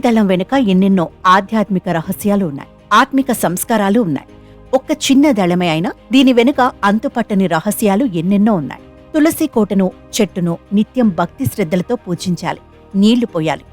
దళం వెనుక ఎన్నెన్నో ఆధ్యాత్మిక రహస్యాలు ఉన్నాయి, ఆత్మిక సంస్కారాలు ఉన్నాయి. ఒక్క చిన్న దళమే అయినా దీని వెనుక అంతుపట్టని రహస్యాలు ఎన్నెన్నో ఉన్నాయి. తులసి కోటను, చెట్టును నిత్యం భక్తి శ్రద్ధలతో పూజించాలి, నీళ్లు పోయాలి,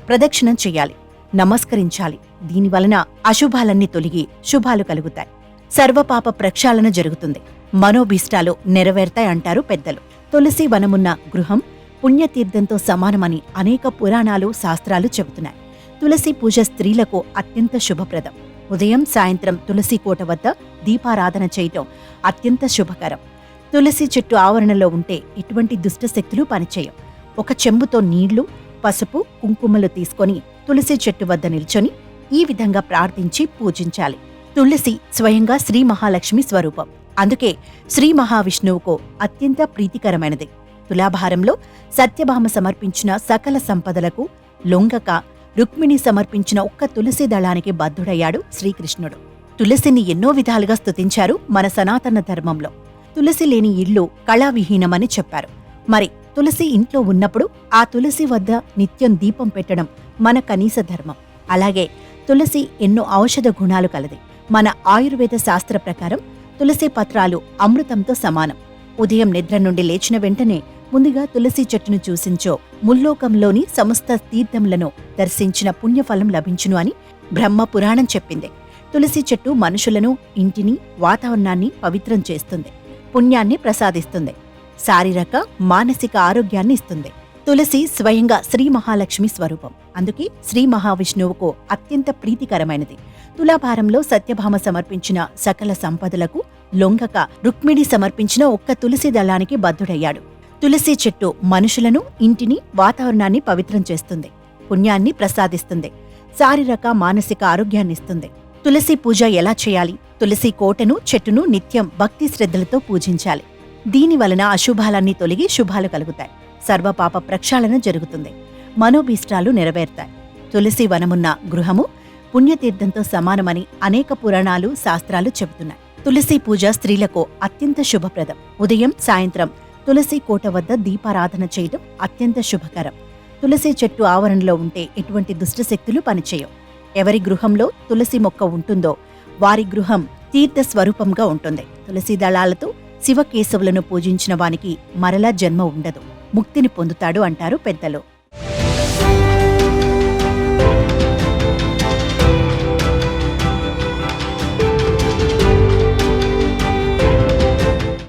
ప్రదక్షిణం చెయ్యాలి, నమస్కరించాలి. దీనివలన అశుభాలన్నీ తొలగి శుభాలు కలుగుతాయి. సర్వపాప ప్రక్షాళన జరుగుతుంది, మనోభీష్టాలు నెరవేర్తాయంటారు పెద్దలు. తులసి వనమున్న గృహం పుణ్యతీర్థంతో సమానమని అనేక పురాణాలు, శాస్త్రాలు చెబుతున్నాయి. తులసి పూజ స్త్రీలకు అత్యంత శుభప్రదం. ఉదయం, సాయంత్రం తులసి కోట వద్ద దీపారాధన చేయటం అత్యంత శుభకరం. తులసి చెట్టు ఆవరణలో ఉంటే ఎటువంటి దుష్టశక్తులు పనిచేయం. ఒక చెంబుతో నీళ్లు, పసుపు, కుంకుమలు తీసుకొని తులసి చెట్టు వద్ద నిల్చొని ఈ విధంగా ప్రార్థించి పూజించాలి. తులసి స్వయంగా శ్రీ మహాలక్ష్మి స్వరూపం. అందుకే శ్రీ మహావిష్ణువుకు అత్యంత ప్రీతికరమైనది. తులాభారంలో సత్యభామ సమర్పించిన సకల సంపదలకు లొంగక రుక్మిణి సమర్పించిన ఒక్క తులసి దళానికి బద్ధుడయ్యాడు శ్రీకృష్ణుడు. తులసిని ఎన్నో విధాలుగా స్తుతించారు మన సనాతన ధర్మంలో. తులసి లేని ఇల్లు కళావిహీనమని చెప్పారు. మరి తులసి ఇంట్లో ఉన్నప్పుడు ఆ తులసి వద్ద నిత్యం దీపం పెట్టడం మన కనీస ధర్మం. అలాగే తులసి ఎన్నో ఔషధ గుణాలు కలది. మన ఆయుర్వేద శాస్త్ర ప్రకారం తులసి పత్రాలు అమృతంతో సమానం. ఉదయం నిద్ర నుండి లేచిన వెంటనే ముందుగా తులసి చెట్టును చూసించో ముల్లోకంలోని సమస్త తీర్థములను దర్శించిన పుణ్యఫలం లభించును అని బ్రహ్మ పురాణం చెప్పింది. తులసి చెట్టు మనుషులను, ఇంటిని, వాతావరణాన్ని పవిత్రం చేస్తుంది, పుణ్యాన్ని ప్రసాదిస్తుంది, శారీరక, మానసిక ఆరోగ్యాన్ని ఇస్తుంది. తులసి స్వయంగా శ్రీ మహాలక్ష్మి స్వరూపం. అందుకే శ్రీ మహావిష్ణువుకు అత్యంత ప్రీతికరమైనది. తులాభారంలో సత్యభామ సమర్పించిన సకల సంపదలకు లొంగక రుక్మిణి సమర్పించిన ఒక్క తులసి దళానికి బద్ధుడయ్యాడు. తులసి చెట్టు మనుషులను, ఇంటిని, వాతావరణాన్ని పవిత్రం చేస్తుంది, పుణ్యాన్ని ప్రసాదిస్తుంది, శారీరక, మానసిక ఆరోగ్యాన్నిస్తుంది. తులసి పూజ ఎలా చేయాలి? తులసి కోటను, చెట్టును నిత్యం భక్తి శ్రద్ధలతో పూజించాలి. దీనివలన అశుభాలన్నీ తొలగి శుభాలు కలుగుతాయి. సర్వపాప ప్రక్షాళన జరుగుతుంది, మనోభీష్టాలు నెరవేర్తాయి. తులసి వనమున్న గృహము పుణ్యతీర్థంతో సమానమని అనేక పురాణాలు, శాస్త్రాలు చెబుతున్నాయి. తులసి పూజ స్త్రీలకు అత్యంత శుభప్రదం. ఉదయం, సాయంత్రం తులసి కోట వద్ద దీపారాధన చేయడం అత్యంత శుభకరం. తులసి చెట్టు ఆవరణలో ఉంటే ఎటువంటి దుష్టశక్తులు పనిచేయవు. ఎవరి గృహంలో తులసి మొక్క ఉంటుందో వారి గృహం తీర్థ స్వరూపంగా ఉంటుంది. తులసి దళాలతో శివకేశవులను పూజించిన వానికి మరలా జన్మ ఉండదు, ముక్తిని పొందుతాడు అంటారు పెద్దలు.